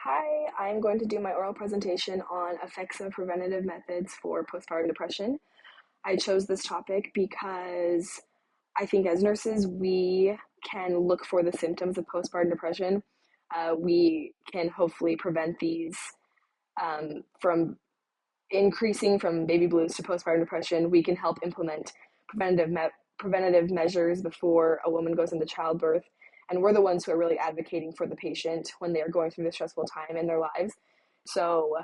Hi, I'm going to do my oral presentation on effective preventative methods for postpartum depression. I chose this topic because I think as nurses, we can look for the symptoms of postpartum depression. We can hopefully prevent these from increasing from baby blues to postpartum depression. We can help implement preventative measures before a woman goes into childbirth. And we're the ones who are really advocating for the patient when they are going through this stressful time in their lives. So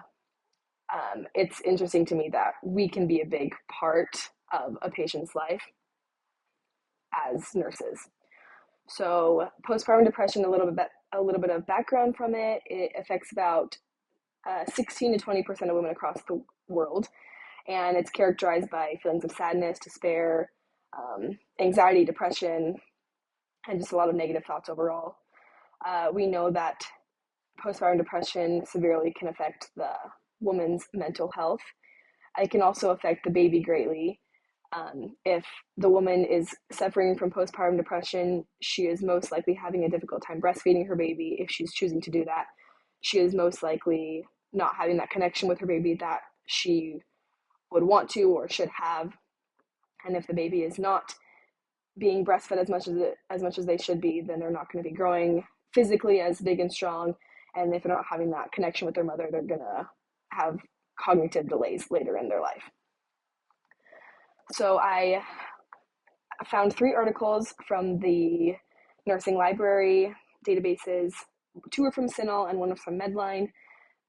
it's interesting to me that we can be a big part of a patient's life as nurses. So postpartum depression, a little bit of background from it. It affects about 16 to 20% of women across the world, and it's characterized by feelings of sadness, despair, anxiety, depression, and just a lot of negative thoughts overall. We know that postpartum depression severely can affect the woman's mental health. It can also affect the baby greatly. If the woman is suffering from postpartum depression, she is most likely having a difficult time breastfeeding her baby if she's choosing to do that. She is most likely not having that connection with her baby that she would want to or should have. And if the baby is not being breastfed as much as they should be, then they're not going to be growing physically as big and strong. And if they're not having that connection with their mother, they're going to have cognitive delays later in their life. So I found 3 articles from the nursing library databases. 2 are from CINAHL and 1 was from Medline.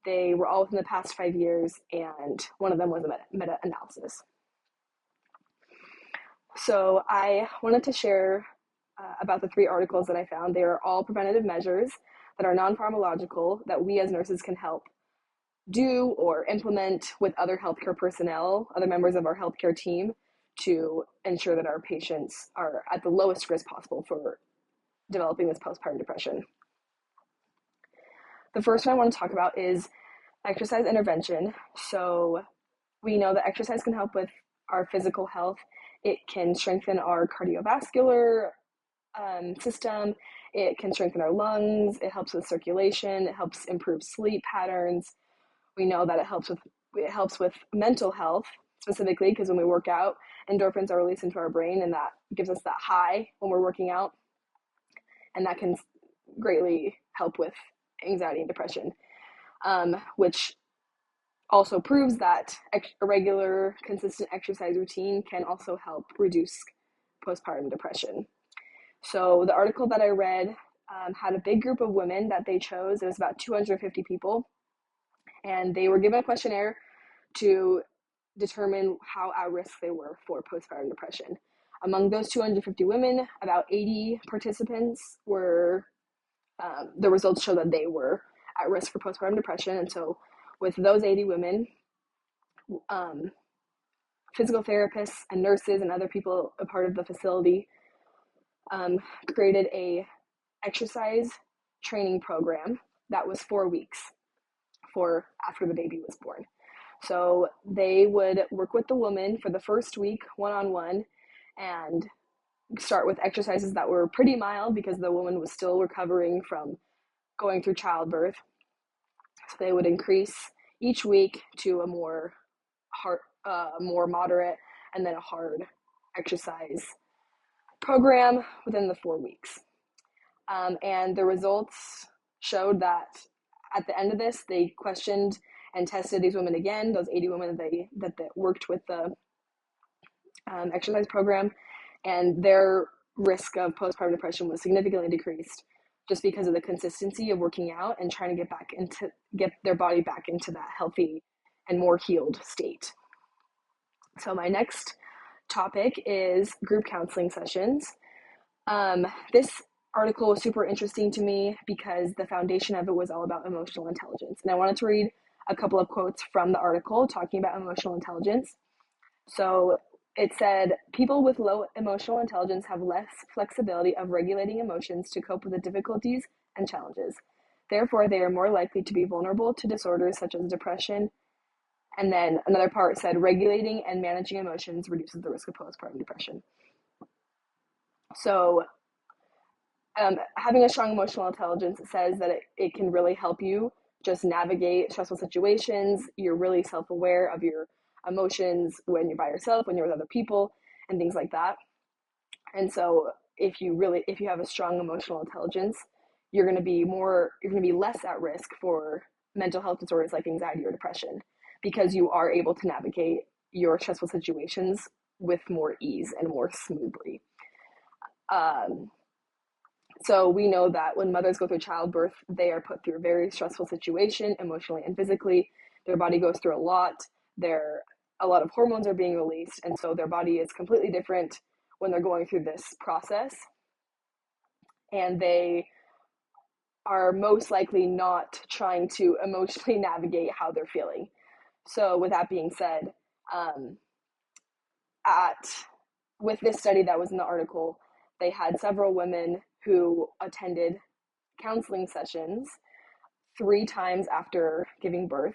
They were all within the past 5 years, and one of them was a meta-analysis. So I wanted to share about the 3 articles that I found. They are all preventative measures that are non-pharmacological that we as nurses can help do or implement with other healthcare personnel, other members of our healthcare team, to ensure that our patients are at the lowest risk possible for developing this postpartum depression. The first one I want to talk about is exercise intervention. So we know that exercise can help with our physical health. It can strengthen our cardiovascular system. It can strengthen our lungs. It helps with circulation. It helps improve sleep patterns. We know that it helps with mental health specifically because when we work out, endorphins are released into our brain, and that gives us that high when we're working out, and that can greatly help with anxiety and depression, which also proves that a regular, consistent exercise routine can also help reduce postpartum depression. So the article that I read had a big group of women that they chose. It was about 250 people, and they were given a questionnaire to determine how at risk they were for postpartum depression. Among those 250 women, about 80 participants were, the results show that they were at risk for postpartum depression. And so with those 80 women, physical therapists and nurses and other people a part of the facility created a exercise training program that was 4 weeks for after the baby was born. So they would work with the woman for the first week one-on-one and start with exercises that were pretty mild because the woman was still recovering from going through childbirth. So they would increase each week to a more moderate and then a hard exercise program within the 4 weeks. And the results showed that at the end of this, they questioned and tested these women again, those 80 women that worked with the exercise program, and their risk of postpartum depression was significantly decreased just because of the consistency of working out and trying to get their body back into that healthy and more healed state. So my next topic is group counseling sessions. This article was super interesting to me because the foundation of it was all about emotional intelligence. And I wanted to read a couple of quotes from the article talking about emotional intelligence. So it said, people with low emotional intelligence have less flexibility of regulating emotions to cope with the difficulties and challenges. Therefore, they are more likely to be vulnerable to disorders such as depression. And then another part said, regulating and managing emotions reduces the risk of postpartum depression. So having a strong emotional intelligence says that it can really help you just navigate stressful situations. You're really self-aware of your emotions when you're by yourself, when you're with other people, and things like that. And so if you have a strong emotional intelligence, you're going to be less at risk for mental health disorders like anxiety or depression, because you are able to navigate your stressful situations with more ease and more smoothly. Um, so we know that when mothers go through childbirth, they are put through a very stressful situation, emotionally and physically. Their body goes through a lot. A lot of hormones are being released, and so their body is completely different when they're going through this process. And they are most likely not trying to emotionally navigate how they're feeling. So, with that being said, um, at with this study that was in the article, they had several women who attended counseling sessions 3 times after giving birth.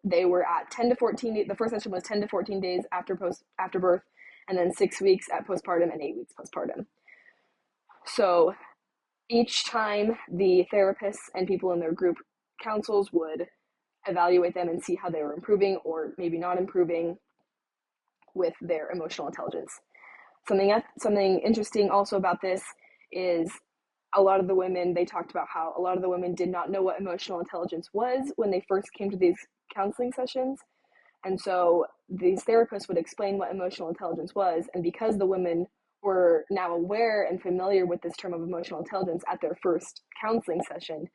They were at 10 to 14. The first session was 10 to 14 days after birth, and then 6 weeks at postpartum and 8 weeks postpartum. So each time the therapists and people in their group councils would evaluate them and see how they were improving or maybe not improving with their emotional intelligence. Something interesting also about this is a lot of the women, they talked about how a lot of the women did not know what emotional intelligence was when they first came to these counseling sessions. And so these therapists would explain what emotional intelligence was. And because the women were now aware and familiar with this term of emotional intelligence at their first counseling session,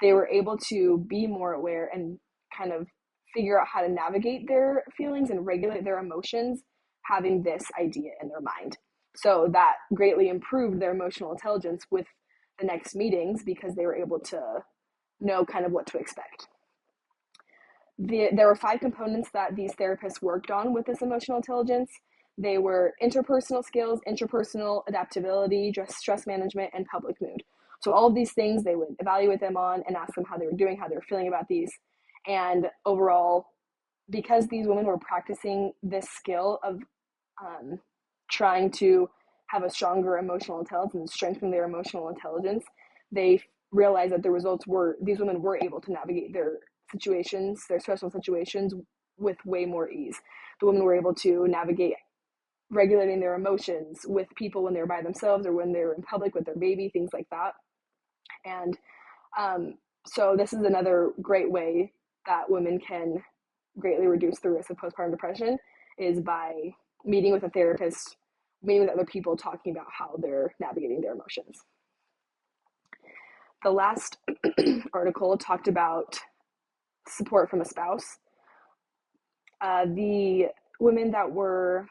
they were able to be more aware and kind of figure out how to navigate their feelings and regulate their emotions, having this idea in their mind. So that greatly improved their emotional intelligence with the next meetings, because they were able to know kind of what to expect. There were 5 components that these therapists worked on with this emotional intelligence. They were interpersonal skills, interpersonal adaptability, stress management, and public mood. So all of these things they would evaluate them on and ask them how they were doing, how they were feeling about these. And overall, because these women were practicing this skill of trying to have a stronger emotional intelligence and strengthen their emotional intelligence, they realized that the results were these women were able to navigate their situations, their stressful situations, with way more ease. The women were able to navigate regulating their emotions with people when they're by themselves or when they're in public with their baby, things like that. And so this is another great way that women can greatly reduce the risk of postpartum depression, is by meeting with a therapist, meeting with other people, talking about how they're navigating their emotions. The last article talked about support from a spouse. The women that were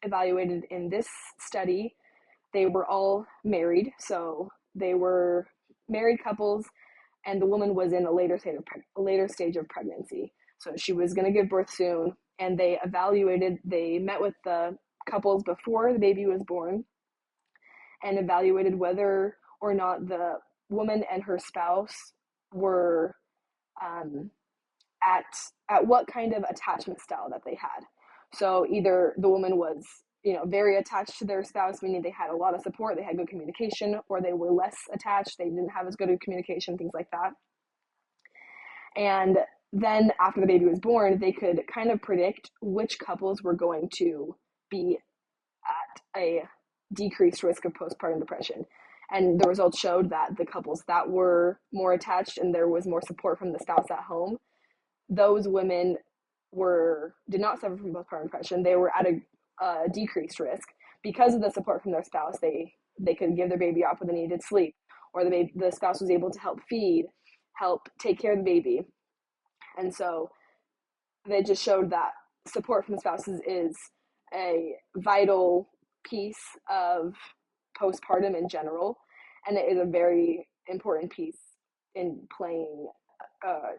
evaluated in this study, they were all married. So they were married couples, and the woman was in a later stage of pregnancy. So she was going to give birth soon, and they met with the couples before the baby was born and evaluated whether or not the woman and her spouse were at what kind of attachment style that they had. So either the woman was, very attached to their spouse, meaning they had a lot of support, they had good communication, or they were less attached, they didn't have as good of communication, things like that. And then after the baby was born, they could kind of predict which couples were going to be at a decreased risk of postpartum depression. And the results showed that the couples that were more attached and there was more support from the spouse at home, those women did not suffer from postpartum depression. They were at a decreased risk because of the support from their spouse. They could give their baby up when they needed sleep, or the spouse was able to help feed, help take care of the baby. And so they just showed that support from the spouses is a vital piece of postpartum in general, and it is a very important piece in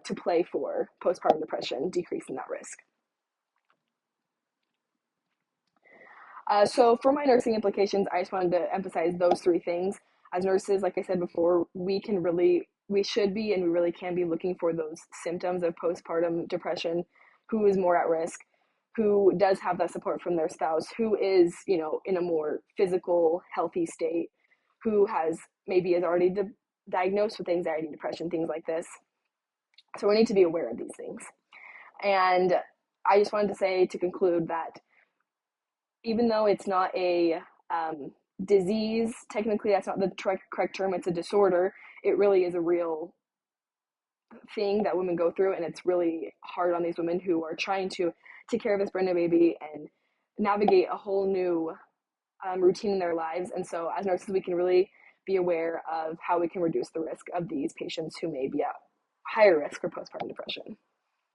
to play for postpartum depression, decreasing that risk. So for my nursing implications, I just wanted to emphasize those 3 things. As nurses, like I said before, we should be, and we really can be looking for those symptoms of postpartum depression. Who is more at risk? Who does have that support from their spouse? Who is, in a more physical, healthy state? Who maybe is already diagnosed with anxiety, depression, things like this. So we need to be aware of these things. And I just wanted to say to conclude that even though it's not a disease, technically that's not the correct term, it's a disorder, it really is a real thing that women go through, and it's really hard on these women who are trying to take care of this brand new baby and navigate a whole new routine in their lives. And so as nurses, we can really be aware of how we can reduce the risk of these patients who may be at higher risk for postpartum depression.